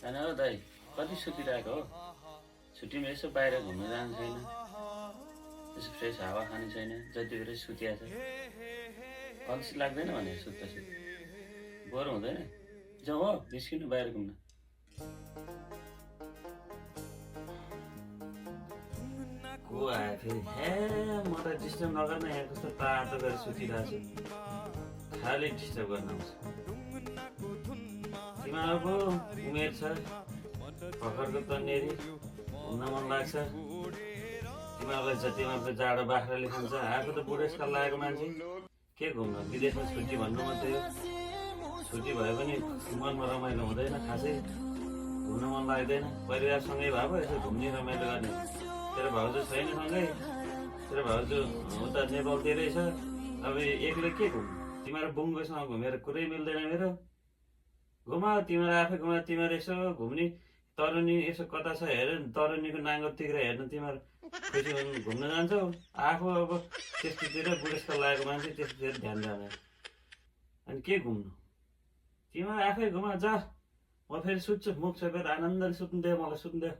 होइन हो दाइ, कति सुतिरहेको हो? छुट्टीमा यसो बाहिर घुम्न जानु छैन, यसो फ्रेस हावा खाने छैन, जति बेरै सुतिया छ। अल्छी लाग्दैन भने सुत्दा सुत्दा बोर हुँदैन? जाउँ हो निस्किनु बाहिर घुम्न। को आयो फेरि? हे मलाई डिस्टर्ब नगर्न, यहाँ कस्तो तातो गरेर सुतिरहेको छु, खालि डिस्टर्ब गर्न आउँछ। तिमीहरूको उमेर छ, भर्खरको तन्नेरी, घुम्न मन लाग्छ। तिमीहरूलाई जति मात्र जाडो बाख्राले खान्छ, आएको त बुढेसकाल लागेको मान्छे के घुम्न? विदेशमा छुट्टी भन्नु मात्रै हो। छुट्टी भए पनि मनमा रमाइलो हुँदैन, खासै घुम्न मन लाग्दैन। परिवारसँगै भए पो यसो घुम्ने रमाइलो गर्ने। तेरो भाउजू छैन सँगै, तेरो भाउजू उता नेपालतिरै छ, अब एक्लै के घुम्नु? तिमीहरू बुङ्गोसँग घुमेर कुरै मिल्दैन मेरो। घुमा तिमीहरू आफै घुमा, तिमीहरू यसो घुम्ने तरुनी यसो कता छ हेर, तरुनीको नाङ्गो तिग्रा हेर्नु तिमीहरू खुसी हुनु घुम्न जान्छौ। आफू अब त्यस्तोतिर बुढेसकाल लागेको मान्छे त्यस्तोतिर ध्यान जाँदैन। अनि के घुम्नु? तिमीहरू आफै घुमा जा, म फेरि सुत्छु, मुख छोपेर आनन्दले सुत्नु दे, मलाई सुत्नु दे।